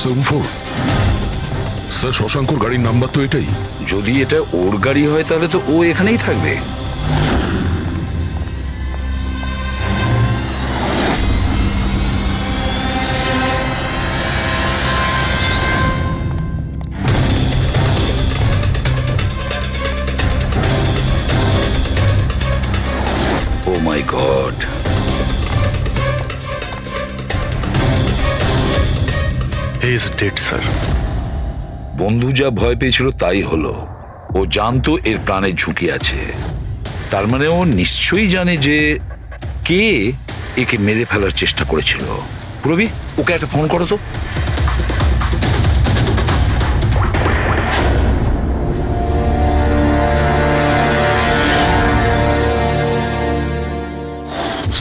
7474। Sir শশাঙ্কর গাড়ির number তো এটাই। যদি এটা ওর গাড়ি হয় তাহলে তো ও এখানেই থাকবে। Oh my god, he is dead sir. বন্ধু যা ভয় পেয়েছিল তাই হলো। ও জানতো এর প্রাণের ঝুঁকি আছে, তার মানে ও নিশ্চয়ই জানে যে কে একে মেরে ফেলার চেষ্টা করেছিল। প্রবি, ওকে একটা ফোন করো তো।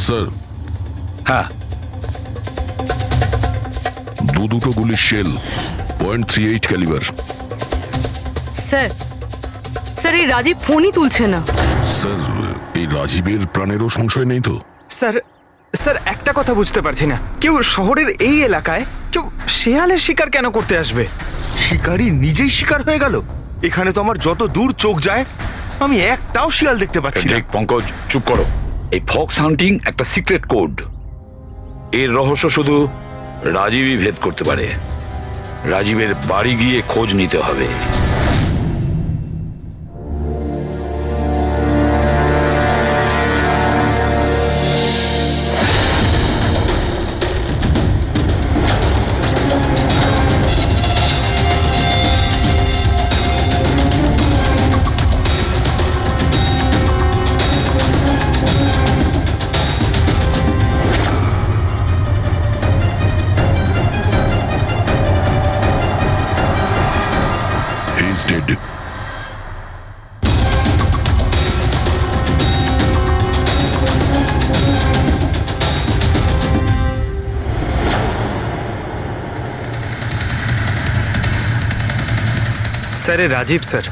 স্যার হ্যাঁ, দুটো গুলির শেল, .38 ক্যালিবার। স্যার স্যার এই রাজীব ফোনই তুলছে না। স্যার এই রাজীবের প্রাণেরও সংশয় নেই তো? স্যার স্যার একটা কথা বুঝতে পারছি না, কেউ শহরের এই এলাকায় কেউ শেয়ালের শিকার কেন করতে আসবে? শিকারী নিজেই শিকার হয়ে গেল। এখানে তো আমার যত দূর চোখ যায় আমি একটাও শিয়াল দেখতে পাচ্ছি না। দেখ পঙ্কজ, চুপ করো। এই ফক্স হান্টিং একটা সিক্রেট কোড। এর রহস্য শুধু রাজীবই ভেদ করতে পারে। রাজীবের বাড়ি গিয়ে খোঁজ নিতে হবে। He is dead. স্যার এ রাজীব স্যার,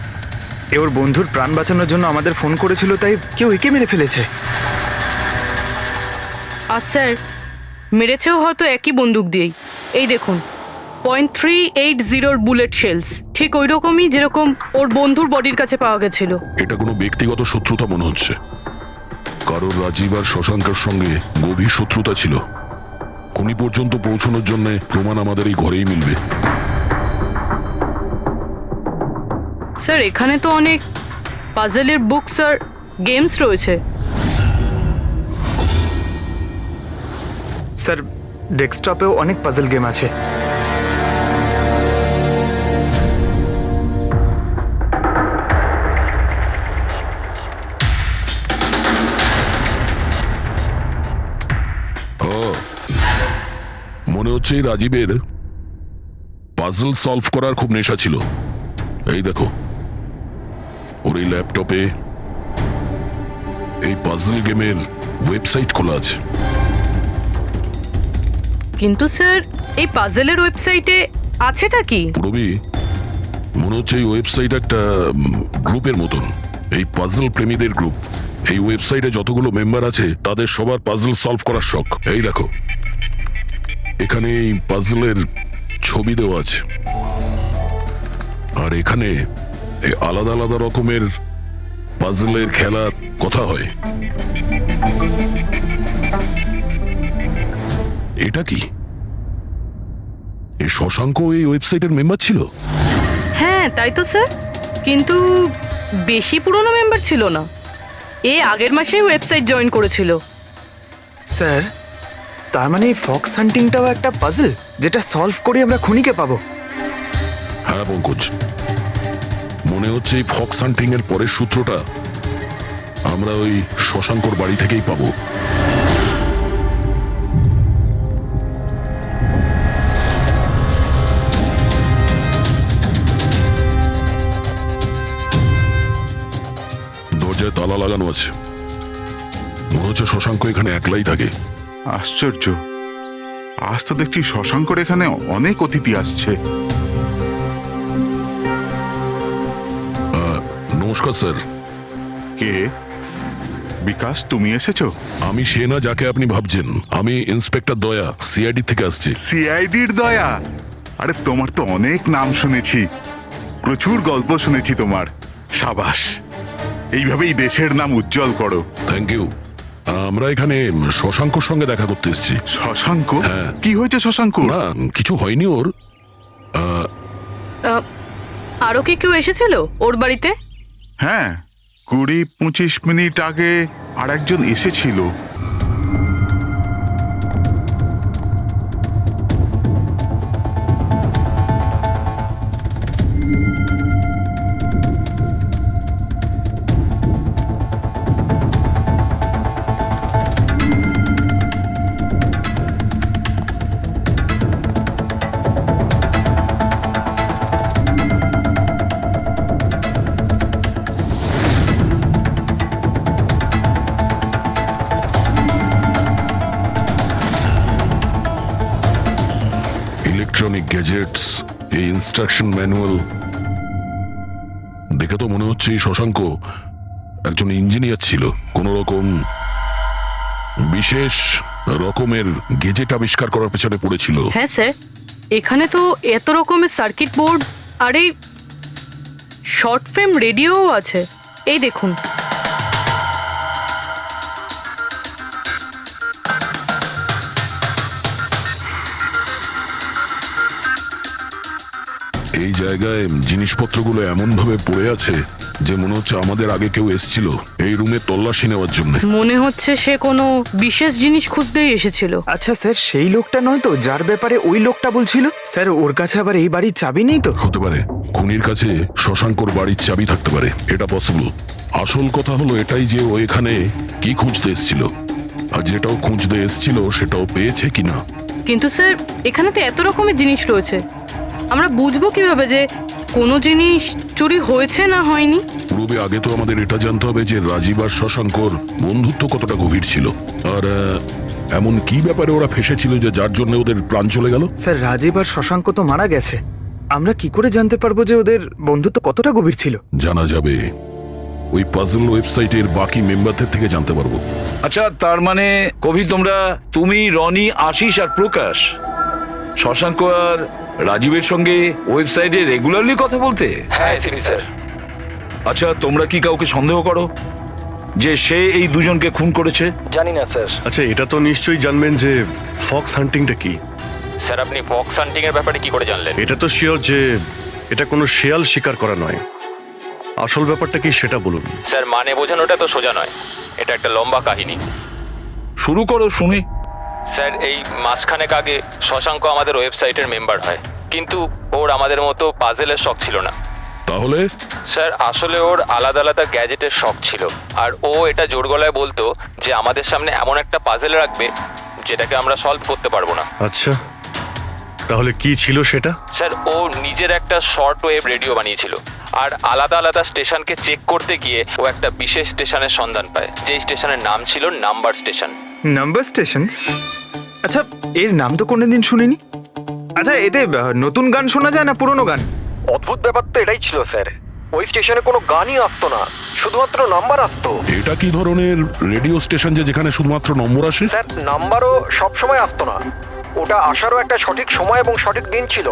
এ ওর বন্ধুর প্রাণ বাঁচানোর জন্য আমাদের ফোন করেছিল, তাই কেউ একে মেরে ফেলেছে। আর স্যার মেরেছেও হয়তো একই বন্দুক দিয়েই। এই দেখুন, .380 বুলেট শেলস, ঠিক ওই রকমই যেরকম ওর বন্ধুর বডির কাছে পাওয়া গেছিল। এটা কোনো ব্যক্তিগত শত্রুতা মনে হচ্ছে। কারোর রাজীব আর শশাঙ্কের সঙ্গে গভীর শত্রুতা ছিল। খুনি পর্যন্ত পৌঁছানোর জন্য প্রমাণ আমাদের এই ঘরেই মিলবে। স্যার এখানে তো অনেক পাজেলের বুকস আর গেমস রয়েছে। স্যার ডেস্কটপেও অনেক পাজল গেম আছে। মনে হচ্ছে এই রাজীবের পাজল সলভ করার খুব নেশা ছিল। এই দেখো, ওর এই ল্যাপটপে এই পাজল গেমের ওয়েবসাইট খোলা আছে। কিন্তু স্যার এই পাজেলের ওয়েবসাইটে আছেটা কি? পুরবি, মনে হচ্ছে এই ওয়েবসাইট একটা গ্রুপের মতন, এই পাজল প্রেমীদের গ্রুপ। এই ওয়েবসাইটে যতগুলো মেম্বার আছে তাদের সবার পাজল সলভ করার শখ। এই দেখো, এখানে এই পাজলের ছবি দেওয়া আছে, আর এখানে এই আলাদা আলাদা রকমের পাজলের খেলার কথা হয়। এটা কি? এই শশাঙ্ক এই ওয়েবসাইটের মেম্বার ছিল? হ্যাঁ তাই তো স্যার, কিন্তু বেশি পুরনো মেম্বার ছিল না। এ আগের মাসেই ওয়েবসাইট জয়েন করেছিল। স্যার তার মানে এই ফক্স হান্টিংটাও একটা পাজল, যেটা সলভ করে আমরা খুনিকে পাবো। হ্যাঁ পঙ্কজ, মনে হচ্ছে এই ফক্স হান্টিং এর পরের সূত্রটা আমরা ওই শশাঙ্কর বাড়ি থেকেই পাবো। দরজায় তালা লাগানো আছে। মনে হচ্ছে শশাঙ্ক এখানে একলাই থাকে। আশ্চর্য, আজ তো দেখছি শশাঙ্কর এখানে অনেক অতিথি আসছে। নমস্কার স্যার। কে? বিকাশ, তুমি এসেছো? আমি সে না যাকে আপনি ভাবছেন। আমি ইন্সপেক্টর দয়া, সিআইডি থেকে আসছি। সিআইডির দয়া? আরে তোমার তো অনেক নাম শুনেছি, প্রচুর গল্প শুনেছি তোমার। সাবাস, এইভাবেই দেশের নাম উজ্জ্বল করো। Thank you. আমরা এখানে শশাঙ্কর সঙ্গে দেখা করতে এসেছি। শশাঙ্ক? হ্যাঁ। কি হয়েছে শশাঙ্ক? না, কিছু হয়নি ওর। আরও কি কেউ এসেছিল ওর বাড়িতে? হ্যাঁ, 20-25 মিনিট আগে আর একজন এসেছিল। ইলেকট্রনিক গ্যাজেটস, এই ইনস্ট্রাকশন ম্যানুয়াল দেখে তো মনে হচ্ছে এই শশাঙ্ক একজন ইঞ্জিনিয়ার ছিল। কোন রকম বিশেষ রকমের গেজেট আবিষ্কার করার পেছনে পড়েছিল। হ্যাঁ স্যার, এখানে তো এত রকমের সার্কিট বোর্ড আর এই শর্ট ফ্রেম রেডিও আছে। এই দেখুন। এই জায়গায় জিনিসপত্রগুলো এমন ভাবে পড়ে আছে যে মনে হচ্ছে আমাদের আগে কেউ এসেছিল এই রুমে তল্লাশি নেওয়ার জন্য। মনে হচ্ছে সে কোনো বিশেষ জিনিস খুঁজতেই এসেছিল। আচ্ছা স্যার, সেই লোকটা নয় তো যার ব্যাপারে ওই লোকটা বলছিল? স্যার, ওর কাছে আবার এই বাড়ির চাবি নেই তো? হতে পারে খুনির কাছে শশাঙ্কর বাড়ির চাবি থাকতে পারে, এটা পসিবল। আসল কথা হলো এটাই যে ও এখানে কি খুঁজতে এসেছিল, আর যেটাও খুঁজতে এসেছিল সেটাও পেয়েছে কিনা। কিন্তু স্যার, এখানে তো এত রকমের জিনিস রয়েছে, আমরা বুঝবো কিভাবে যে কোনো জিনিস চুরি হয়েছে না হয়নি? পূর্বে আগে তো আমাদের এটা জানতে হবে যে রাজীব আর শশাঙ্কর বন্ধুত্ব কতটা গভীর ছিল, আর এমন কি ব্যাপারে ওরা ফেসেছিল যে যার জন্য ওদের প্রাণ চলে গেল। স্যার, রাজীব আর শশাঙ্ক তো মারা গেছে, আমরা কি করে জানতে পারবো যে ওদের বন্ধুত্ব কতটা গভীর ছিল? জানা যাবে ওই পাজল ওয়েবসাইটের বাকি মেম্বারদের থেকে জানতে পারবো। আচ্ছা, তার মানে কবি তুমি, রনি, আশিস আর প্রকাশ শশাঙ্ক আর রাজীবের সঙ্গে ওয়েবসাইটে রেগুলারলি কথা বলতে? হ্যাঁ এসিপি স্যার। আচ্ছা, তোমরা কি কাউকে সন্দেহ করো যে সে এই দুজনকে খুন করেছে? জানি না স্যার। আচ্ছা, এটা তো নিশ্চয়ই জানবেন যে ফক্স হান্টিংটা কি। স্যার, আপনি ফক্স হান্টিং এর ব্যাপারে কি করে জানলেন? এটা তো শিওর যে এটা কোনো শেয়াল শিকার করা নয়। আসল ব্যাপারটা কি সেটা বলুন। স্যার, মানে বোঝানোটা তো সোজা নয়, এটা একটা লম্বা কাহিনী। শুরু করো শুনি। স্যার, এই মাসখানেক আগে শশাঙ্ক আমাদের ওয়েবসাইটের মেম্বার হয়, কিন্তু ওর আমাদের মতো পাজেলের শখ ছিল না। তাহলে স্যার, আসলে ওর আলাদা আলাদা গ্যাজেটের শখ ছিল, আর ও এটা জোর গলায় বলতো যে আমাদের সামনে এমন একটা পাজেল রাখবে যেটাকে আমরা সলভ করতে পারবো না। আচ্ছা, তাহলে কি ছিল সেটা? স্যার, ও নিজের একটা শর্ট ওয়েভ রেডিও বানিয়েছিল, আর আলাদা আলাদা স্টেশনকে চেক করতে গিয়ে ও একটা বিশেষ স্টেশনের সন্ধান পায়, যেই স্টেশনের নাম ছিল নাম্বার স্টেশন। Number station? আচ্ছা, এর নাম তো কোনোদিন শুনিনি। আচ্ছা, এতে নতুন গান শোনা যায় না পুরনো গান? অদ্ভুত ব্যাপার তো এটাই ছিল স্যার, ওই স্টেশনে কোনো গানই আসতো না, শুধুমাত্র নাম্বার আসতো। এটা কি ধরনের রেডিও স্টেশন যে যেখানে শুধুমাত্র নম্বর আসে? স্যার, নাম্বারও সব সময় আসতো না, ওটা আসারও একটা সঠিক সময় এবং সঠিক দিন ছিল।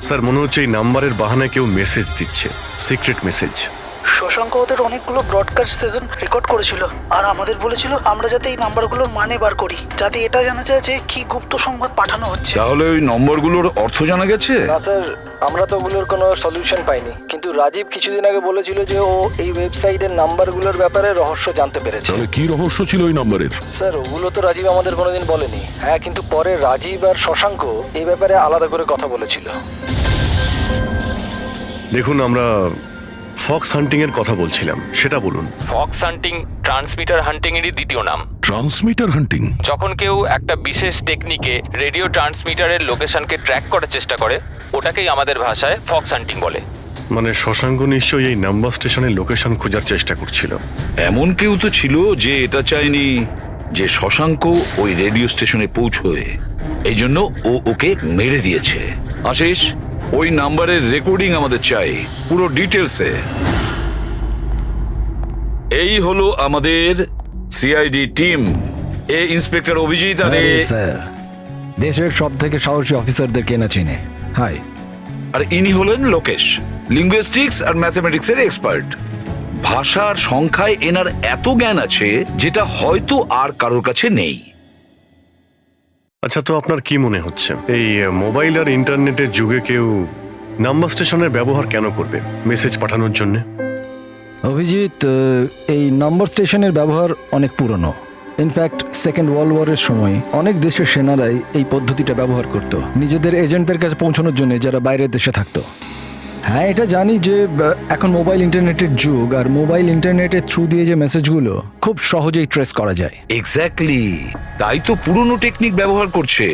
স্যার, মনে হচ্ছে এই নাম্বারের বাহানায় কেউ মেসেজ দিচ্ছে, সিক্রেট মেসেজ। শশাঙ্ক ওদের অনেকগুলো ব্রডকাস্ট সেশন রেকর্ড করেছিল, আর আমাদের বলেছিল আমরা যাতে এই নাম্বারগুলোর মানে বার করি, যাতে এটা জানা যায় যে কি গুপ্ত সংবাদ পাঠানো হচ্ছে। তাহলে ওই নম্বরগুলোর অর্থ জানা গেছে? না স্যার, আমরা তো ওগুলোর কোনো সলিউশন পাইনি, কিন্তু রাজীব কিছুদিন আগে বলেছিল যে ও এই ওয়েবসাইটের নাম্বারগুলোর ব্যাপারে রহস্য জানতে পেরেছে। তাহলে কি রহস্য ছিল ওই নাম্বারের? স্যার, ওগুলো তো রাজীব আমাদের কোনোদিন বলেনি। হ্যাঁ, কিন্তু পরে রাজীব আর শশাঙ্ক এই ব্যাপারে আলাদা করে কথা বলেছিল। দেখুন, আমরা ফক্স হান্টিং এর কথা বলছিলাম, সেটা বলুন। ফক্স হান্টিং ট্রান্সমিটার হান্টিং এরই দ্বিতীয় নাম। ট্রান্সমিটার হান্টিং? যখন কেউ একটা বিশেষ টেকনিকে রেডিও ট্রান্সমিটারের লোকেশনকে ট্র্যাক করার চেষ্টা করে, ওটাকেই আমাদের ভাষায় ফক্স হান্টিং বলে। মানে শশাঙ্ক নিশ্চয়ই এই নাম্বার স্টেশনের লোকেশন খোঁজার চেষ্টা করছিল। এমন কেউ তো ছিল যে এটা চায়নি যে শশাঙ্ক ওই রেডিও স্টেশনে পৌঁছয়, এই জন্য ও ওকে মেরে দিয়েছে। আশিস, ওই নাম্বারের রেকর্ডিং আমাদের চাই, পুরো ডিটেলসে। এই হলো আমাদের সিআইডি টিম। এ ইন্সপেক্টর অভিজিৎ আর স্যার, দেশের সব থেকে সাহসী অফিসারদের কেনা চিনে। হাই। আর ইনি হলেন লোকেশ, লিঙ্গুইস্টিক্স আর ম্যাথমেটিক্সের এক্সপার্ট। ভাষার সংখ্যায় এনার এত জ্ঞান আছে যেটা হয়তো আর কারোর কাছে নেই। আচ্ছা, তো আপনার কি মনে হচ্ছে এই মোবাইল আর ইন্টারনেটের যুগে কেউ নাম্বার স্টেশনের ব্যবহার কেন করবে মেসেজ পাঠানোর জন্য? অভিজিৎ, এই নাম্বার স্টেশনের ব্যবহার অনেক পুরনো। ইনফ্যাক্ট সেকেন্ড ওয়ার্ল্ড ওয়ারের সময় অনেক দেশের সেনারাই এই পদ্ধতিটা ব্যবহার করত নিজেদের এজেন্টদের কাছে পৌঁছানোর জন্য, যারা বাইরের দেশে থাকতো। হ্যাঁ, এটা জানি যে এখন মোবাইল ইন্টারনেটের যুগ, আর মোবাইল ইন্টারনেটের থ্রু দিয়ে যে মেসেজগুলো খুব সহজেই ট্রেস করা যায়। এক্স্যাক্টলি, তাই তো পুরনো টেকনিক ব্যবহার করছে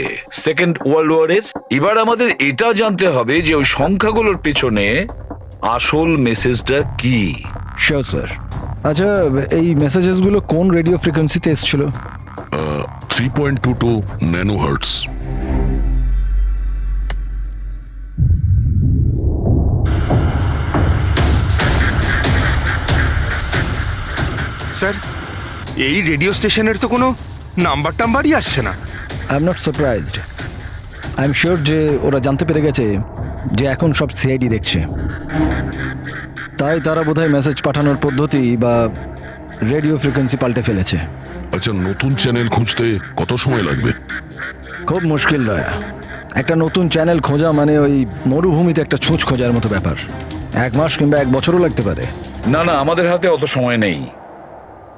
সেকেন্ড ওয়ার্ল্ড ওয়ারের। এবার আমাদের এটা জানতে হবে যে ওই সংখ্যাগুলোর পেছনে আসল মেসেজটা কি। Sure sir. আচ্ছা, এই মেসেজেসগুলো কোন রেডিও ফ্রিকোয়েন্সিতে এসেছিল? 3.22 ন্যানোহার্টস। স্যার, এই রেডিও স্টেশনের তো কোনো নাম্বার টাম্বারই আসছে না। I am not surprised. I am sure যে ওরা জানতে পেরে গেছে যে এখন সব সিআইডি দেখছে, তাই তারা বোধহয় মেসেজ পাঠানোর পদ্ধতি বা রেডিও ফ্রিকোয়েন্সি পাল্টে ফেলেছে। আচ্ছা, নতুন চ্যানেল খুঁজতে কত সময় লাগবে? খুব মুশকিল দয়া। একটা নতুন চ্যানেল খোঁজা মানে ওই মরুভূমিতে একটা ছুঁচ খোঁজার মতো ব্যাপার। 1 মাস কিংবা 1 বছরও লাগতে পারে। না না, আমাদের হাতে অত সময় নেই।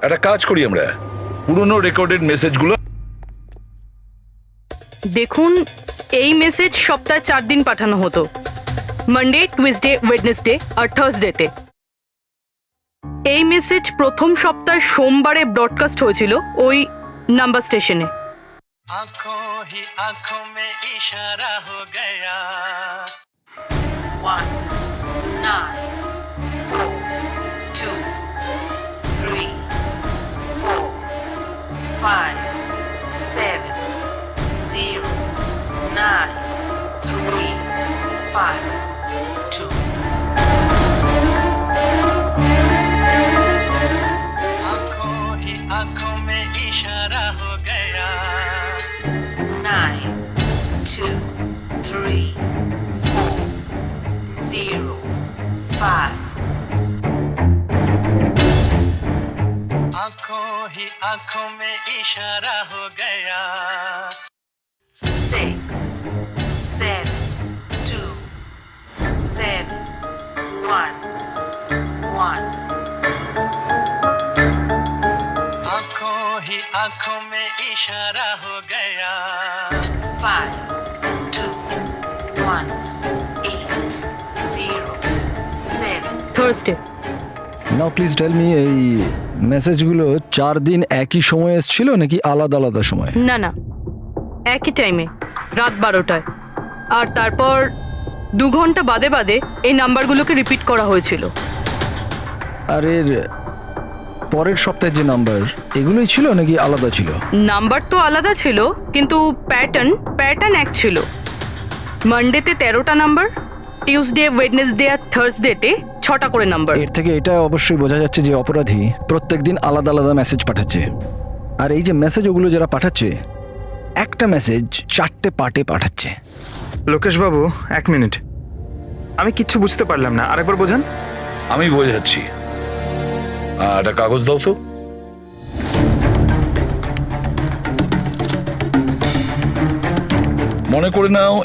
একটা কাজ করি, আমরা পুরনো রেকর্ডেড মেসেজগুলো। দেখুন, এই মেসেজ সপ্তাহে 4 দিন পাঠানো হতো, মানডে, টুইসডে, ওয়েডনেসডে আর থার্সডেতে। এই মেসেজ প্রথম সপ্তাহে সোমবারে ব্রডকাস্ট হয়েছিল ওই নাম্বার স্টেশনে। आँखों ही आँखों में इशारा हो गया। 1 9 4 2 3 4 5 7 0 9 3 5 2। आँखों ही आँखों में इशारा हो गया। 9 2 3 4 0 5। आँखों ही आँखों में इशारा हो गया। 6 7 2 7 1 1। आँखों ही आँखों में इशारा हो गया। 5 2 1 8 0 7। Thursday. Now please tell me, এই মেসেজগুলো 4 দিন একই সময় এসেছিল নাকি আলাদা আলাদা সময়? না না, একই টাইমে, রাত 12টায়। আর তারপর 2 ঘন্টা বাদে বাদে এই নাম্বারগুলোকে রিপিট করা হয়েছিল। আর এর পরের সপ্তাহে যে নাম্বার, এগুলোই ছিল নাকি আলাদা ছিল? নাম্বার তো আলাদা ছিল, কিন্তু প্যাটার্ন এক ছিল। মানডেতে 13টা নাম্বার, টিউসডে, ওয়েডনেসডে আর থার্সডেতে 6টা করে নাম্বার। এর থেকে এটা অবশ্যই বোঝা যাচ্ছে যে অপরাধী প্রত্যেকদিন আলাদা আলাদা মেসেজ পাঠাচ্ছে। আর এই যে মেসেজ ওগুলো যারা পাঠাচ্ছে, একটা মেসেজ 4টে পার্টে পাঠাচ্ছে। লোকেশ বাবু, 1 মিনিট, আমি কিচ্ছু বুঝতে পারলাম না, আরেকবার বোঝান। আমি বোঝাচ্ছি। একটা কাগজ দাও তো। মনে করে নাও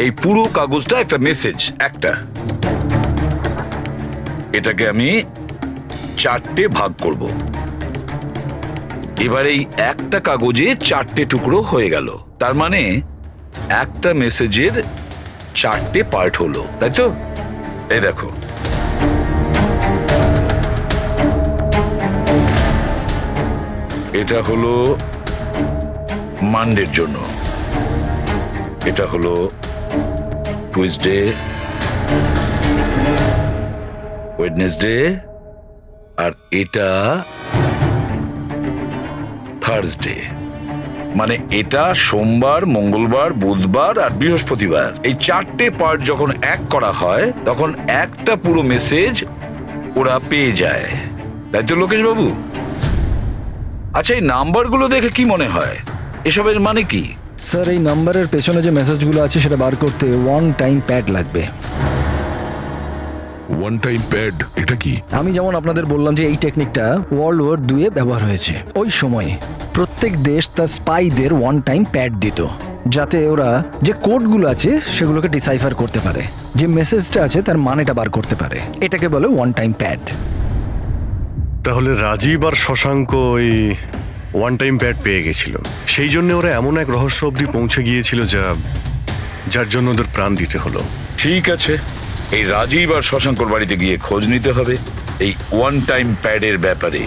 এই পুরো কাগজটা একটা মেসেজ, একটা। এটাকে আমি 4টে ভাগ করব। এবার এই একটা কাগজে 4টে টুকরো হয়ে গেল, তার মানে একটা মেসেজের 4টে পার্ট হলো, তাই তো? এই দেখো, এটা হলো মানডের জন্য, এটা হলো টুইসডে, ওয়েডনেসডে, আর এটা থার্সডে। মানে এটা সোমবার, মঙ্গলবার, বুধবার আর বৃহস্পতিবার। এই 4টে পার্ট যখন এক করা হয় তখন একটা পুরো মেসেজ ওরা পেয়ে যায়, তাই তো লোকেশ বাবু? আচ্ছা, এই নাম্বারগুলো দেখে কি মনে হয়, এসবের মানে কি? স্যার, এই নাম্বারের পেছনে যে মেসেজগুলো আছে সেটা বার করতে 1 টাইম প্যাড লাগবে। ওয়ান টাইম প্যাড এটা কি? আমি যেমন আপনাদের বললাম যে এই টেকনিকটা ওয়ার্ল্ড ওয়ার 2 এ ব্যবহার হয়েছে। ওই সময়ে প্রত্যেক দেশ তার স্পাইদের ওয়ান টাইম প্যাড দিত, যাতে ওরা যে কোডগুলো আছে সেগুলোকে ডিসাইফার করতে পারে, যে মেসেজটা আছে তার মানেটা বার করতে পারে। এটাকে বলে ওয়ান টাইম প্যাড। তাহলে রাজীব আর শশাঙ্ক ওই ওয়ান টাইম প্যাড পেয়ে গেছিল, সেই জন্য ওরা এমন এক রহস্য অবধি পৌঁছে গিয়েছিল যার জন্য ওদের প্রাণ দিতে হলো। ঠিক আছে, এই রাজীব আর শশাঙ্কর বাড়িতে গিয়ে খোঁজ নিতে হবে এই ওয়ান টাইম প্যাডের ব্যাপারে।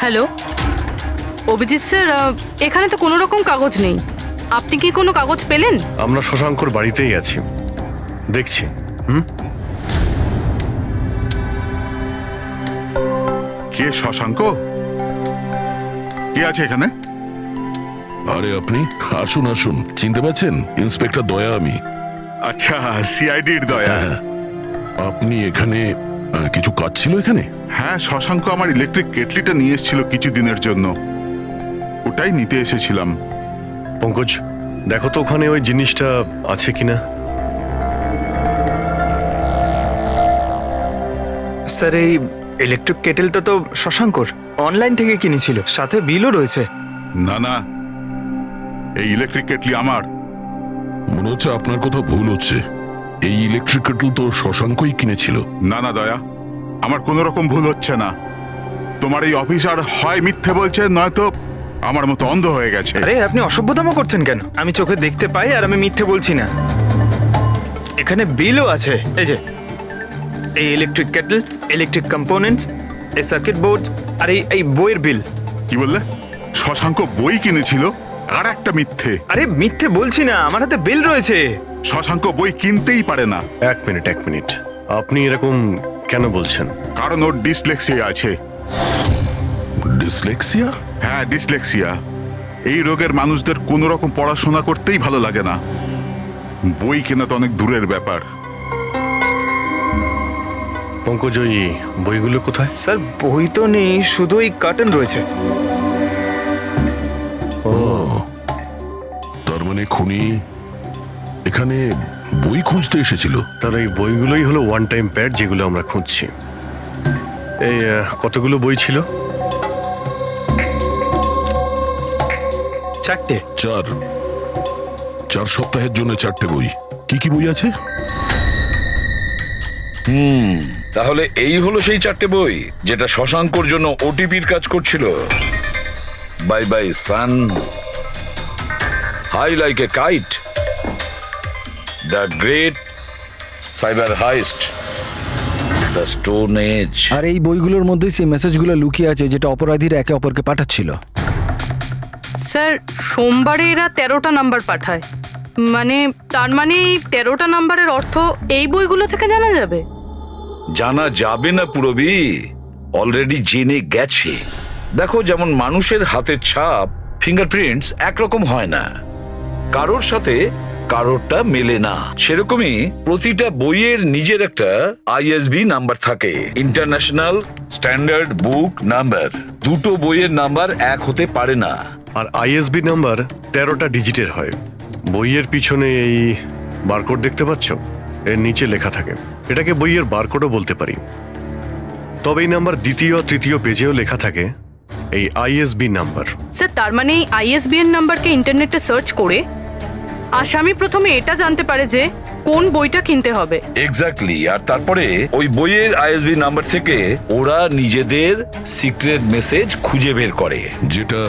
হ্যালো অভিজিৎ স্যার, এখানে তো কোনো রকম কাগজ নেই। আপনি কি কোনো কাগজ পেলেন? আমরা শশাঙ্কর বাড়িতেই আছি, দেখছি। কে শশাঙ্ক? কে আছে এখানে? আরে আপনি আসুন আসুন, চিনতে পারছেন? ইন্সপেক্টর দয়া আমি। আচ্ছা, সিআইডির দয়া। আপনি এখানে কিছু কাজ ছিল এখানে? হ্যাঁ, শশাঙ্ক আমার ইলেকট্রিক কেটলিটা নিয়ে এসেছিল কিছু দিনের জন্য, ওটাই নিতে এসেছিলাম। পঙ্কজ, দেখো তো ওখানে ওই জিনিসটা আছে কিনা। স্যার, এই ইলেকট্রিক কেটেলটা তো শশাঙ্কর অনলাইন থেকে কিনেছিল, সাথে বিলও রয়েছে। না না, এই ইলেকট্রিক কেটলি আমার। মনে হচ্ছে আপনার কোথাও ভুল হচ্ছে। এই ইলেকট্রিক কেটল তো শশাঙ্কই কিনেছিল। না না দয়া, আমার কোনো রকম ভুল হচ্ছে না। তোমার এই অফিসার হয় মিথ্যে বলছে, নয়তো আমার মতো অন্ধ হয়ে গেছে। আরে আপনি অসভ্যতামো করছেন কেন? আমি চোখে দেখতে পাই আর আমি মিথ্যে বলছি না। এখানে বিলও আছে, এই যে এই ইলেকট্রিক কেটল, ইলেকট্রিক কম্পোনেন্টস, এই সার্কিট বোর্ড আর এই বইয়ের বিল। কি বললে? শশাঙ্ক বই কিনেছিল? আর একটা মিথ্যে। আরে মিথ্যে বলছি না, আমার হাতে বিল রয়েছে। শশাঙ্ক বই কিনতেই পারে না। এক মিনিট, আপনি এরকম কেন বলছেন? কারণ ওর ডিসলেক্সিয়া আছে। ডিসলেক্সিয়া? হ্যাঁ, ডিসলেক্সিয়া। এই রোগের মানুষদের কোনো রকম পড়াশোনা করতেই ভালো লাগে না। বই কেনা তো অনেক দূরের ব্যাপার। পঙ্কজ, ওই বইগুলো কোথায়? স্যার, বই তো নেই, শুধু এই কার্টন রয়েছে। ও, তার মানে খুনি এখানে বই খুঁজতে এসেছিল। তার এই বইগুলোই হলো ওয়ান টাইম প্যাড, যেগুলো আমরা খুঁজছি। এই কতগুলো বই ছিল? 4টে। 4 সপ্তাহের জন্য 4টে বই। কি কি বই আছে? তাহলে এই হলো সেই 4টে বই যেটা শশাঙ্কর জন্য ওটিপির কাজ করছিল। Bye bye sun, high like a kite, the great cyber heist, the stone age. আর এই বইগুলোর মধ্যে সেই মেসেজগুলো লুকিয়ে আছে যেটা অপরাধীরা একে অপরকে পাঠাচ্ছিল। স্যার, সোমবারে এরা 13টা নাম্বার পাঠায়, মানে তার মানে এই 13টা নাম্বারের অর্থ এই বইগুলো থেকে জানা যাবে? জানা যাবে না পুরবি, অলরেডি জেনে গেছে। দেখো, যেমন মানুষের হাতের ছাপ, ফিঙ্গারপ্রিন্টস একরকম হয় না, কারোর সাথে কারোরটা মেলে না, সেরকমই প্রতিটা বইয়ের নিজের একটা আইএসবি নাম্বার থাকে, ইন্টারন্যাশনাল স্ট্যান্ডার্ড বুক নাম্বার। দুটো বইয়ের নাম্বার এক হতে পারে না। আর আইএসবি নাম্বার 13টা ডিজিটের হয়। বইয়ের পিছনে এই বারকোড দেখতে পাচ্ছ, এর নিচে লেখা থাকে। এটাকে বইয়ের বারকোডও বলতে পারি। তবে এই নাম্বার দ্বিতীয় তৃতীয় পেজেও লেখা থাকে এই আইএসবি নাম্বার। স্যার, তার মানে এই আইএসবিএন নাম্বারকে ইন্টারনেটে সার্চ করে আসামি প্রথমে এটা জানতে পারে যে কোন বইটা কিনতে হবে। এক্স্যাক্টলি। আর তারপরে ওই বইয়ের আইএসবি নাম্বার থেকে ওরা নিজেদের সিক্রেট মেসেজ খুঁজে বের করে। যেটা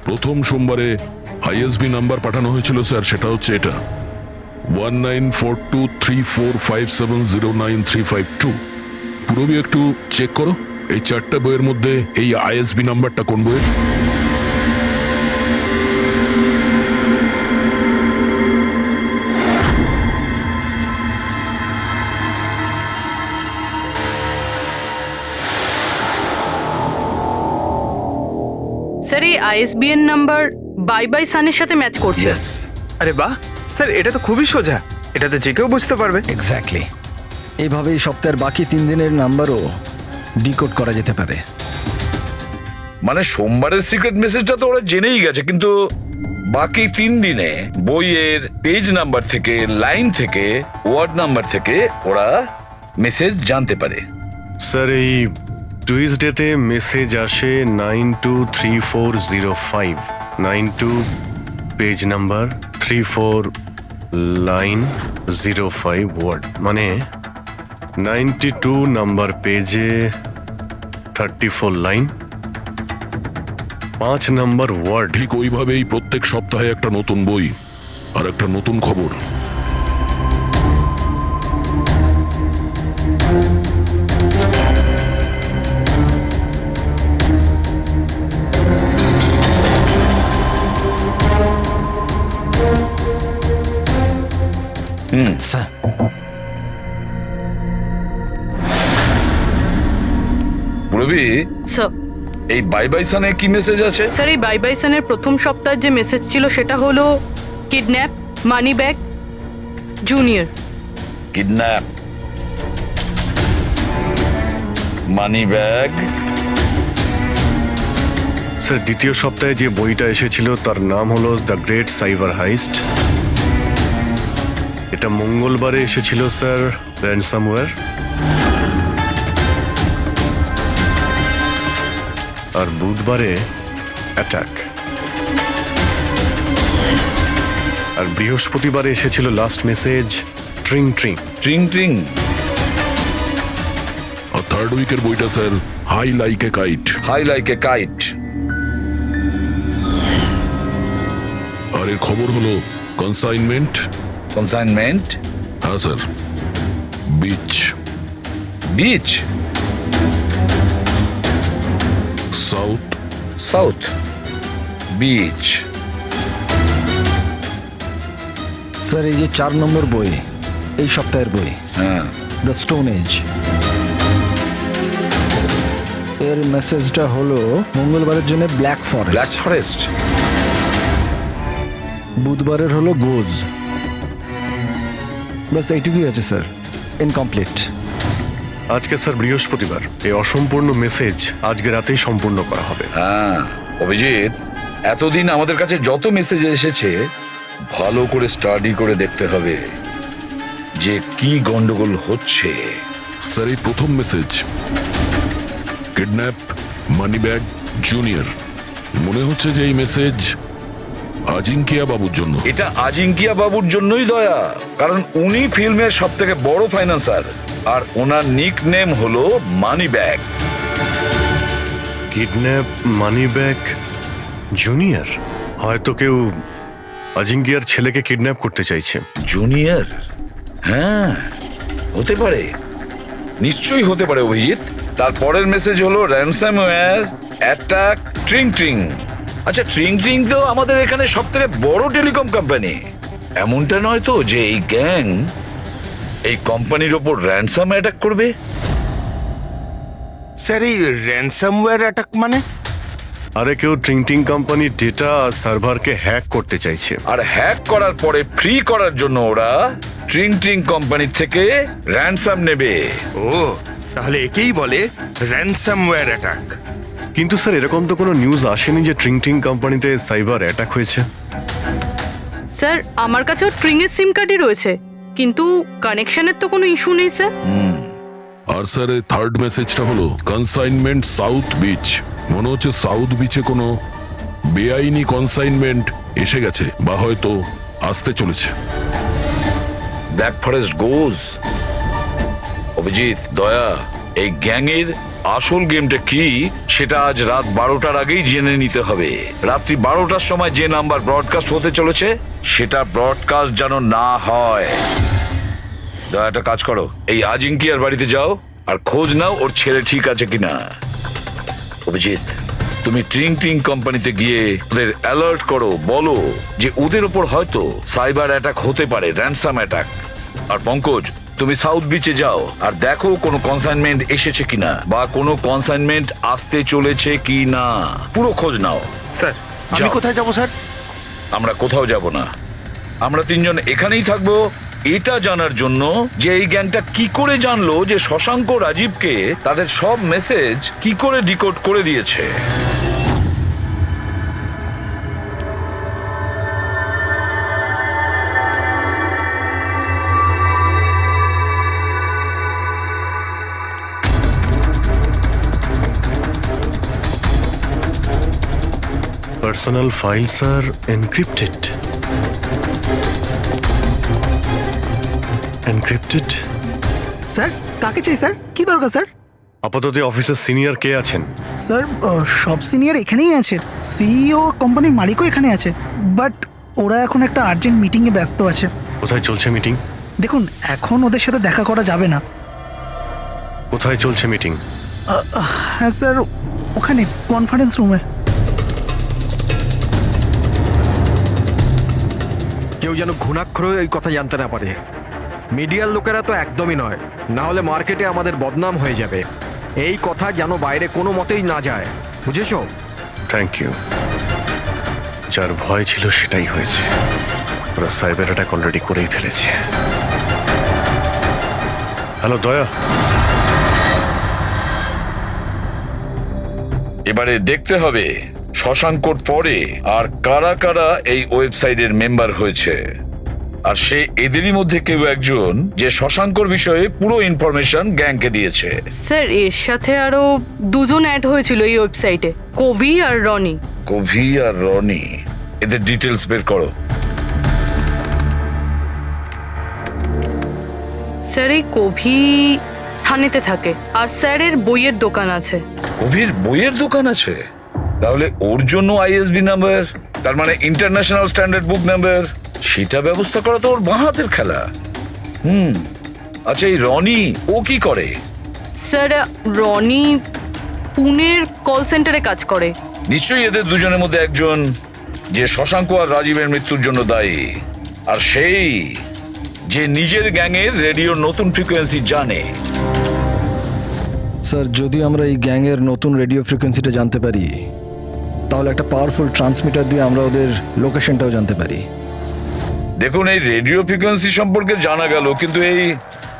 প্রথম সোমবারে আইএসবি নাম্বার পাঠানো হয়েছিল স্যার, সেটা হচ্ছে এটা 194234570935 পুরবি একটু চেক করো এই 4টা বইয়ের মধ্যে এই আইএসবি নাম্বারটা কোন বইয়ের। স্যার, এই আইএসবিএন নাম্বার বাই বাই সানের সাথে ম্যাচ করছে। আরে বাহ স্যার, এটা তো খুবই সোজা, এটা তো যে কেউ বুঝতে পারবে। এক্স্যাক্টলি। এভাবেই সপ্তাহের বাকি 3 দিনের নাম্বারও ডিকোড করা যেতে পারে। মানে সোমবারের সিক্রেট মেসেজটা তো ওরা জেনেই গেছে, কিন্তু বাকি 3 দিনে বইয়ের পেজ নাম্বার থেকে, লাইন থেকে, ওয়ার্ড নাম্বার থেকে ওরা মেসেজ জানতে পারে। স্যার এই টুইসডেতে মেসেজ আসে 923405, 92 পেজ নাম্বার, 34 লাইন, 05 ওয়ার্ড, মানে 92 নাম্বার পেজে 34 লাইন, 5 নাম্বার ওয়ার্ড। ঠিক ওইভাবেই প্রত্যেক সপ্তাহে একটা নতুন বই আর একটা নতুন খবর। স্যার, রবি, স্যার এই বাই বাই সানে কি মেসেজ আছে? স্যার এই বাই বাই সানের প্রথম সপ্তাহের যে মেসেজ ছিল সেটা হলো kidnap, money bag, junior. Kidnap, money bag. Sir দ্বিতীয় সপ্তাহে যে বইটা এসেছিল তার নাম হলো দ্য গ্রেট সাইবার হাইস্ট। এটা মঙ্গলবারে এসেছিল স্যার, র্যানসামওয়্যার। আর বুধবারে অ্যাটাক। আর বৃহস্পতিবারে এসেছিল last message tring tring. Tring tring. আর থার্ড উইকের বইটা sir high like a kite. High like a kite. আর এর খবর হলো কনসাইনমেন্ট। কনসাইনমেন্ট? হ্যাঁ sir. Beach. Beach? South. South beach. Sir এই যে 4 নম্বর বই, এই সপ্তাহের বই, হ্যাঁ, দ্য স্টোন এজ, এর মেসেজটা হলো মঙ্গলবারের জন্য ব্ল্যাক ব্ল্যাক ফরেস্ট, ফরেস্ট। বুধবারের হলো গোজ। বাস এইটুকুই আছে স্যার, ইনকমপ্লিট। আজকে স্যার বৃহস্পতিবার, এই অসম্পূর্ণ মেসেজ আজকে রাতেই সম্পূর্ণ করা হবে। হ্যাঁ অভিজিৎ, এতদিন আমাদের কাছে যত মেসেজ এসেছে ভালো করে স্টাডি করে দেখতে হবে যে কি গন্ডগোল হচ্ছে। স্যার এই প্রথম message kidnap, money bag, junior. মনে হচ্ছে যে এই মেসেজ আজিঙ্কিয়া বাবুর জন্য। এটা আজিঙ্কিয়া বাবুর জন্যই দয়া, কারণ উনি ফিল্মের সব থেকে বড় ফাইন্যান্সার আর ওনার নিক নেম হলো money bag. Kidnap, money bag, junior. হয়তো কেউ আজিঙ্কিয়ার ছেলেকে কিডন্যাপ করতে চাইছে। জুনিয়র? হ্যাঁ হতে পারে, নিশ্চয়ই হতে পারে অভিজিৎ। তারপরের মেসেজ হলো র্যানসামওয়্যার, অ্যাটাক, ট্রিং ট্রিং। আচ্ছা ট্রিং ট্রিং তো আমাদের এখানে সব থেকে বড় টেলিকম কোম্পানি। এমনটা নয় তো যে এই গ্যাং এই কোম্পানির ওপর র্যানসাম অ্যাটাক করবে? স্যার এই র্যানসামওয়্যার অ্যাটাক মানে? আরে কেউ ট্রিং ট্রিং কোম্পানির ডেটা আর সার্ভারকে হ্যাক করতে চাইছে। আর হ্যাক করার পরে ফ্রি করার জন্য ওরা ট্রিং ট্রিং কোম্পানির থেকে র্যানসাম নেবে। ও তাহলে একেই বলে র্যানসামওয়্যার অ্যাটাক। কিন্তু স্যার এরকম তো কোনো নিউজ আসেনি যে ট্রিং ট্রিং কোম্পানিতে সাইবার অ্যাটাক হয়েছে। স্যার আমার কাছেও ট্রিং এর সিম কার্ডই রয়েছে, কিন্তু কানেকশনের তো কোনো ইস্যু নেই স্যার। আর স্যার এই থার্ড মেসেজটা হলো কনসাইনমেন্ট সাউথ বিচ। মনে হচ্ছে সাউথ বিচে কোনো বেআইনি কনসাইনমেন্ট এসে গেছে বা হয়তো আসতে চলেছে। ব্ল্যাক ফরেস্ট গোজ। অভিজিৎ, দয়া, এই গ্যাংয়ের আসল গেমটা কি সেটা আজ রাত 12টার আগেই জেনে নিতে হবে। রাত্রি 12টার সময় যে নাম্বার ব্রডকাস্ট হতে চলেছে সেটা ব্রডকাস্ট যেন না হয়। দয়া একটা কাজ করো, এই আজিঙ্কিয়ার বাড়িতে যাও আর খোঁজ নাও ওর ছেলে ঠিক আছে কিনা। অভিজিৎ, তুমি ট্রিং ট্রিং কোম্পানিতে গিয়ে ওদের অ্যালার্ট করো, বলো যে ওদের ওপর হয়তো সাইবার অ্যাটাক হতে পারে, র্যানসাম অ্যাটাক। আর পঙ্কজ, তুমি সাউথ বিচে যাও আর দেখো কোনো কনসাইনমেন্ট এসেছে কিনা বা কোনো কনসাইনমেন্ট আসতে চলেছে কিনা, পুরো খোঁজ নাও। স্যার আমি যাও। কোথায় যাব স্যার? আমরা কোথাও যাব না, আমরা 3জন এখানেই থাকবো এটা জানার জন্য যে এই গ্যাংটা কি করে জানলো যে শশাঙ্ক রাজীবকে তাদের সব মেসেজ কি করে ডিকোড করে দিয়েছে। পার্সোনাল ফাইলস আর এনক্রিপ্টেড। এনক্রিপ্টেড? স্যার কাকে চাই স্যার? কি দরকার স্যার? আপাতত অফিসের সিনিয়র কে আছেন? স্যার সব সিনিয়র এখানেই আছে, সিইও কোম্পানির মালিকও এখানে আছে, বাট ওরা এখন একটা আর্জেন্ট মিটিংয়ে ব্যস্ত আছে। কোথায় চলছে মিটিং? দেখুন এখন ওদের সাথে দেখা করা যাবে না। কোথায় চলছে মিটিং? হ্যাঁ স্যার, ওখানে কনফারেন্স রুমে। কেউ যেন ঘুণাক্ষর এই কথা জানতে না পারে। মিডিয়ার লোকেরা তো একদমই নয়, না হলে মার্কেটে আমাদের বদনাম হয়ে যাবে। এই কথা যেন বাইরে কোনো মতেই না যায়, বুঝেছো? Thank you. যার ভয় ছিল সেটাই হয়েছে। ওরা সাইবার অ্যাটাক অলরেডি করেই ফেলেছে। হ্যালো দয়া, এবারে দেখতে হবে শশাঙ্কর পরে আর কারা কারা এই ওয়েবসাইটের মেম্বার হয়েছে, আর সে এদেরই মধ্যে কেউ একজন যে শশাঙ্কর বিষয়ে পুরো ইনফরমেশন গ্যাংকে দিয়েছে। স্যার এর সাথে আরো দুজন অ্যাড হয়েছিল এই ওয়েবসাইটে, কবি আর রনি। কভি আর রনি, এদের ডিটেলস বের করো। স্যার এই কবি থানেতে থাকে, আর স্যারের বইয়ের দোকান আছে। কবির বইয়ের দোকান আছে? তাহলে ওর জন্য আইএসবি নাম্বার, তার মানে ইন্টারন্যাশনাল স্ট্যান্ডার্ড বুক নাম্বার, সেটা ব্যবস্থা করা তো ওর বাঁ হাতের খেলা। আচ্ছা এই রনি ও কি করে? স্যার রনি পুনের কল সেন্টারে কাজ করে। নিশ্চয়ই এদের দুজনের মধ্যে একজন যে শশাঙ্ক আর রাজীবের মৃত্যুর জন্য দায়ী, আর সেই যে নিজের গ্যাংয়ের রেডিওর নতুন ফ্রিকোয়েন্সি জানে। স্যার যদি আমরা এই গ্যাংয়ের নতুন রেডিও ফ্রিকোয়েন্সিটা জানতে পারি, তাহলে একটা পাওয়ারফুল ট্রান্সমিটার দিয়ে আমরা ওদের লোকেশনটাও জানতে পারি। দেখুন এই রেডিও ফ্রিকোয়েন্সি সম্পর্কে জানা গেল, কিন্তু এই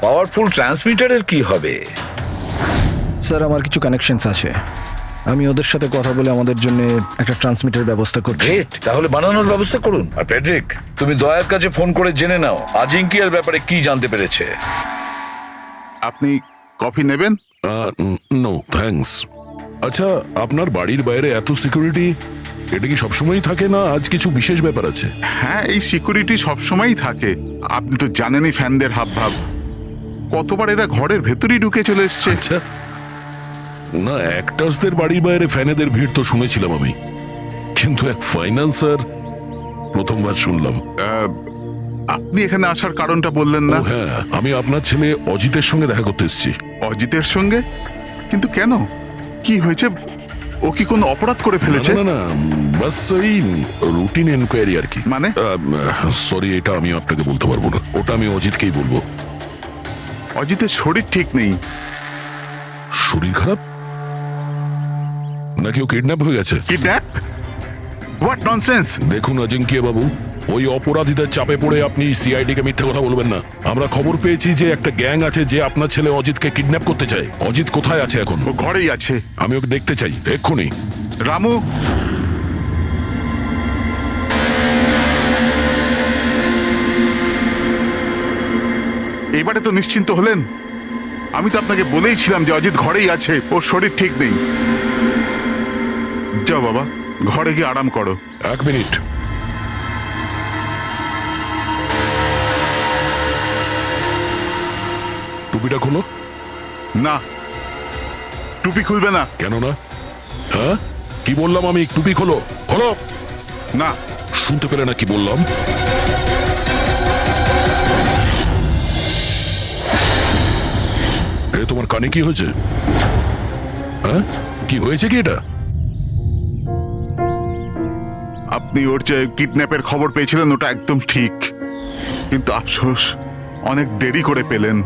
পাওয়ারফুল ট্রান্সমিটারের কি হবে? স্যার আমার কিছু কানেকশনস আছে, আমি ওদের সাথে কথা বলে আমাদের জন্য একটা ট্রান্সমিটার ব্যবস্থা করছি। গ্রেট, তাহলে বানানোর ব্যবস্থা করুন। আর প্যাট্রিক, তুমি দয়ার কাছে ফোন করে জেনে নাও আজিঙ্কিয়ার ব্যাপারে কি জানতে পেরেছে। আপনি কফি নেবেন? No thanks. আচ্ছা, আপনার বাড়ির বাইরে এত সিকিউরিটি, এটা কি সবসময়ই থাকে না আজ কিছু বিশেষ ব্যাপার আছে? হ্যাঁ, এই সিকিউরিটি সবসময়ই থাকে। আপনি তো জানেনই ফ্যানদের হাবভাব। কতবার এরা ঘরের ভেতরেই ঢুকে চলে এসছে। আচ্ছা, না অ্যাক্টার্সদের বাড়ির বাইরে ফ্যানেদের ভিড় তো শুনেছিলাম আমি, কিন্তু এক ফাইন্যান্সার প্রথমবার শুনলাম। আপনি এখানে আসার কারণটা বললেন না? ও হ্যাঁ, আমি আপনার ছেলে অজিতের সঙ্গে দেখা করতে এসেছি। অজিতের সঙ্গে? কিন্তু কেন, কি হয়েছে? ও কি কোনো অপরাধ করে ফেলেছে? না না, বাস ওই রুটিন এনকোয়ারি আর কি। মানে? সরি, এটা আমি আপনাকে বলতে পারবো না, ওটা আমি অজিতকেই বলবো। অজিতের শরীর ঠিক নেই। শরীর খারাপ নাকি ও কিডন্যাপ হয়ে গেছে? কিডন্যাপ? What nonsense! দেখুন অজিঙ্কিয়া বাবু, ওই অপরাধীদের চাপে পড়ে আপনি সিআইডি কে মিথ্যে কথা বলবেন না। আমরা খবর পেয়েছি যে একটা গ্যাং আছে যে আপনার ছেলে অজিতকে কিডন্যাপ করতে চায়। অজিত কোথায় আছে এখন? ও ঘরেই আছে। আমি ওকে দেখতে চাই এক্ষুনি। রামু, এবারে তো নিশ্চিন্ত হলেন? আমি তো আপনাকে বলেইছিলাম যে অজিত ঘরেই আছে, ওর শরীর ঠিক নেই। যাও বাবা, ঘরে গিয়ে আরাম করো। এক মিনিট। টুপিটা খোলো। না, টুপি খুলবে না। কেন না? হ্যাঁ, কি বললাম আমি? টুপি খোলো, খোলো। না, শুনতে পেলে না কি বললাম? এ তোমার কানে কি হয়েছে? হ্যাঁ, কি হয়েছে কি এটা? আপনি ওর যে কিডন্যাপের খবর পেয়েছিলেন ওটা একদম ঠিক, কিন্তু আফসোস অনেক দেরি করে পেলেন।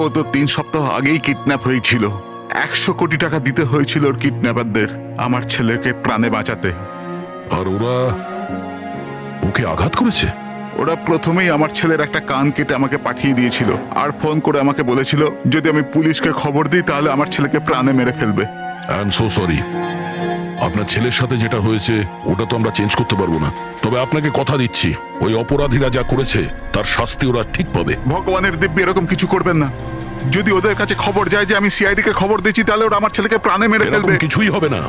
ও তো 3 সপ্তাহ আগেই কিডন্যাপ হয়েছিল। 100 কোটি টাকা দিতে হয়েছিল ওর কিডন্যাপারদের আমার ছেলেকে প্রাণে বাঁচাতে। আর ওরা ওকে আঘাত করেছে? ওরা প্রথমেই আমার ছেলের একটা কান কেটে আমাকে পাঠিয়ে দিয়েছিল আর ফোন করে আমাকে বলেছিল যদি আমি পুলিশকে খবর দিই তাহলে আমার ছেলেকে প্রাণে মেরে ফেলবে। I am so sorry. আপনার ছেলের সাথে যেটা হয়েছে ওটা তো আমরা চেঞ্জ করতে পারবো না, তবে আপনাকে কথা দিচ্ছি ওই অপরাধীরা যা করেছে তার শাস্তি ওরা ঠিক পাবে। ভগবানের দিব্যি এরকম কিছু করবেন না। যদি ওদের কাছে খবর যায় যে আমি সিআইডি কে খবর দিচ্ছি তাহলে ওরা আমার ছেলেকে প্রাণে মেরে এরকম ফেলবে। কিছুই হবে না,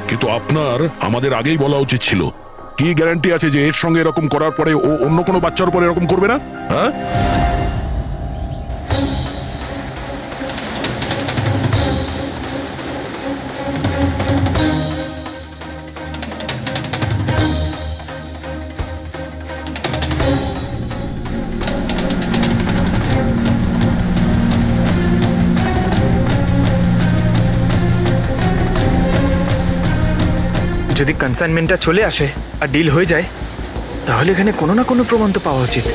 কিন্তু আপনার আমাদের আগেই বলা উচিত ছিল। কি গ্যারান্টি আছে যে এর সঙ্গে এরকম করার পরে ও অন্য কোনো বাচ্চার উপর এরকম করবে না? হ্যাঁ, যদি কনসাইনমেন্টটা চলে আসে আর ডিল হয়ে যায় তাহলে এখানে কোনো না কোনো প্রমাণ তো পাওয়া উচিত।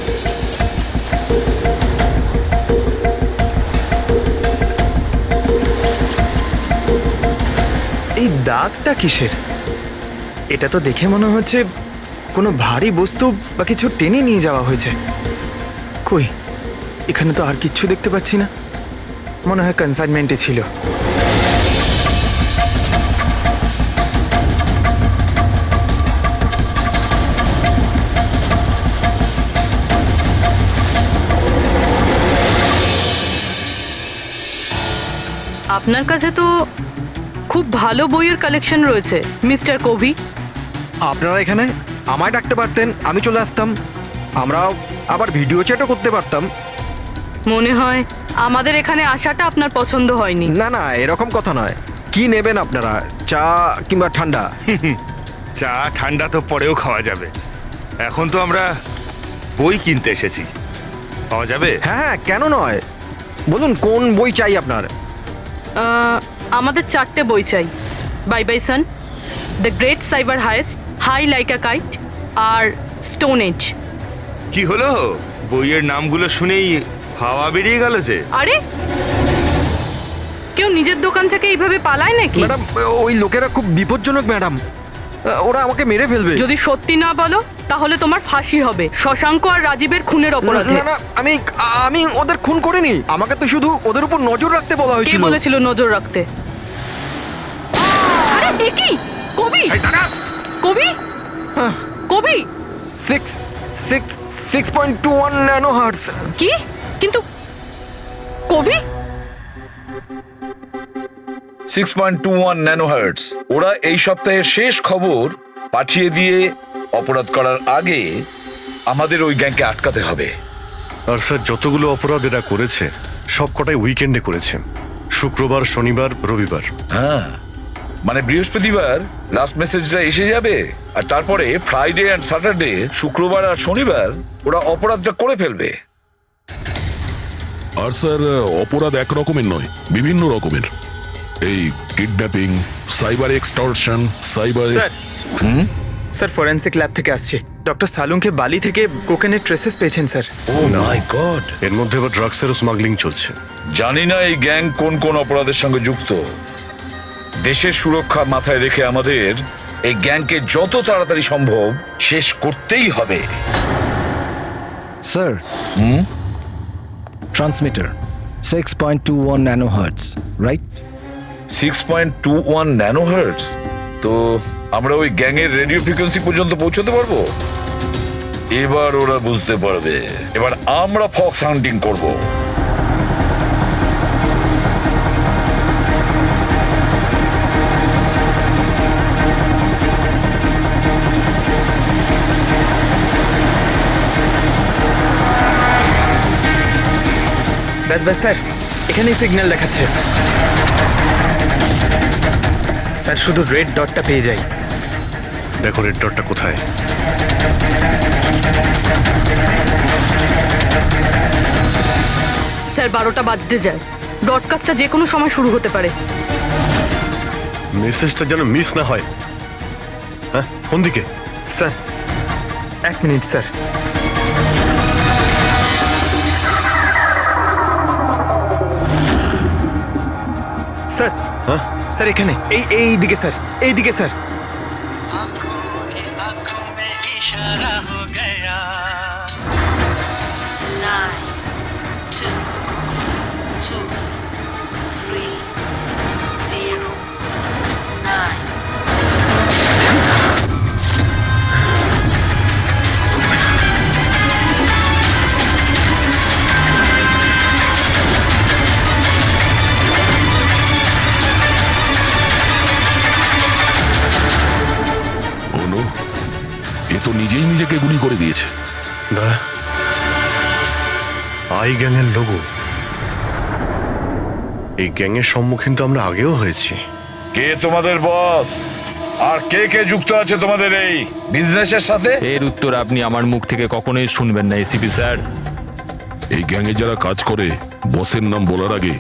এই দাগটা কিসের? এটা তো দেখে মনে হচ্ছে কোনো ভারী বস্তু বা কিছু টেনে নিয়ে যাওয়া হয়েছে। কই, এখানে তো আর কিচ্ছু দেখতে পাচ্ছি না। মনে হয় কনসাইনমেন্টে ছিল। আপনার কাছে তো খুব ভালো বইয়ের কালেকশন রয়েছে মিস্টার কোভি। আপনারা এখানে আমায় ডাকতে পারতেন, আমি চলে আসতাম। আমরাও আবার ভিডিও চ্যাটও করতে পারতাম। মনে হয় আমাদের এখানে আসাটা আপনার পছন্দ হয়নি। না না, এরকম কথা নয়। কি নেবেন আপনারা, চা কিংবা ঠান্ডা? চা ঠান্ডা তো পরেও খাওয়া যাবে, এখন তো আমরা বই কিনতে এসেছি। পাওয়া যাবে? হ্যাঁ হ্যাঁ, কেন নয়, বলুন কোন বই চাই আপনার? আমাদের 4টে বই চাই। Bye bye son, the great cyber heist, high like a kite আর স্টোন এজ। কি হলো, বইয়ের নামগুলো শুনেই হাওয়া বেরিয়ে গেল যে? আরে কেউ নিজের দোকান থেকে এইভাবে পালায় নাকি? ম্যাডাম, ওই লোকেরা খুব বিপজ্জনক ম্যাডাম, ওরা আমাকে মেরে ফেলবে। যদি সত্যি না বলো তাহলে তোমার ফাঁসি হবে শশাঙ্ক আর রাজীবের খুনের অপরাধে। না না, আমি ওদের খুন করিনি। আমাকে তো শুধু ওদের উপর নজর রাখতে বলা কে হয়েছিল। বলেছিল নজর রাখতে? আরে এ কি? কবি, কবি, কবি 6.21 ন্যানো হার্টজ। কি? কিন্তু কবি 6.21 ন্যানোহার্টজ। ওরা এই সপ্তাহের শেষ খবর পাঠিয়ে দিয়ে অপরাধ করার আগে আমাদের ওই গ্যাংকে আটকাতে হবে। আর স্যার, যতগুলো অপরাধ এরা করেছে সব কটাই উইকেন্ডে করেছে, শুক্রবার, শনিবার, রবিবার। হ্যাঁ, মানে বৃহস্পতিবার লাস্ট মেসেজটা এসে যাবে আর তারপরে ফ্রাইডে অ্যান্ড স্যাটারডে, শুক্রবার আর শনিবার ওরা অপরাধটা করে ফেলবে। আর স্যার, অপরাধ এক রকমের নয়, বিভিন্ন রকমের। এই kidnapping, cyber extortion, cyber. Sir forensic lab থেকে আসছে। ডক্টর সালুংকে বালি থেকে কোকেনের ট্রেসেস পেয়েছেন স্যার। O my god! এর মধ্যে আবার ড্রাগসেরও স্মাগলিং চলছে। জানি না এই গ্যাং কোন কোন অপরাধের সঙ্গে যুক্ত। দেশের সুরক্ষা মাথায় রেখে আমাদের এই গ্যাংকে যত তাড়াতাড়ি সম্ভব শেষ করতেই হবে। Sir, transmitter 6.21 nano hertz, right? 6.21 ন্যানোহার্টজ। তো আমরা ওই গ্যাংয়ের রেডিও ফ্রিকোয়েন্সি পর্যন্ত পৌঁছতে পারবো। এবার ওরা বুঝতে পারবে। এবার আমরা ফক্স হান্টিং করব। ব্যাস ব্যাস স্যার, এখানেই সিগন্যাল দেখাচ্ছে। স্যার শুধু রেড ডটটা পেয়ে যাই। দেখো রেড ডটটা কোথায়। স্যার 12টা বাজতে যায়, ব্রডকাস্টটা যে কোনো সময় শুরু হতে পারে। মেসেজটা যেন মিস না হয়। হ্যাঁ, কোন দিকে? Sir 1 minute sir. স্যার, হ্যাঁ স্যার এখানে, এই দিকে স্যার, এই দিকে স্যার। থেকে গুলি করে দিয়েছে। না, আই গ্যাংয়ের লোগো। এই গ্যাংয়ের সম্মুখীন তো আমরা আগেও হয়েছি। কে তোমাদের বস আর কে কে যুক্ত আছে তোমাদের এই বিজনেসের সাথে? এর উত্তর আপনি আমার মুখ থেকে কখনোই শুনবেন না এসিপি স্যার। এই গ্যাংয়ে যারা কাজ করে বসের নাম বলার আগে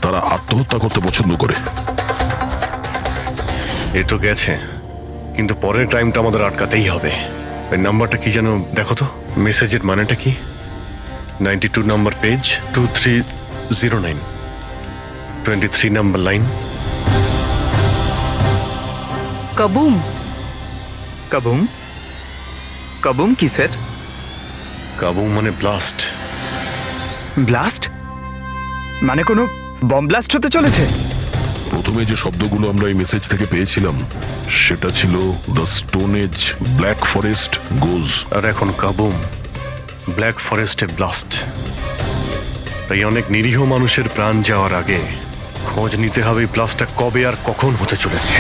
তারা আত্মহত্যা করতে পছন্দ করে। এ তো গেছে, কিন্তু পরের ক্রাইমটা আমাদের আটকাতেই হবে। ওই নাম্বারটা কি যেন দেখো তো, মেসেজের মানেটা কি? 92 নাম্বার পেজ, 2309, 23 নাম্বার লাইন। কাবুম। কাবুম? কাবুম কি স্যার? কাবুম মানে ব্লাস্ট। ব্লাস্ট? মানে কোনো বম ব্লাস্ট হতে চলেছে? প্রথমে যে শব্দগুলো আমরা এই মেসেজ থেকে পেয়েছিলাম সেটা ছিল the stone age black forest goes. আর এখন কাবুম, ব্ল্যাক ফরেস্টে ব্লাস্ট। তাই অনেক নিরীহ মানুষের প্রাণ যাওয়ার আগে খোঁজ নিতে হবে এই ব্লাস্টটা কবে আর কখন হতে চলেছে।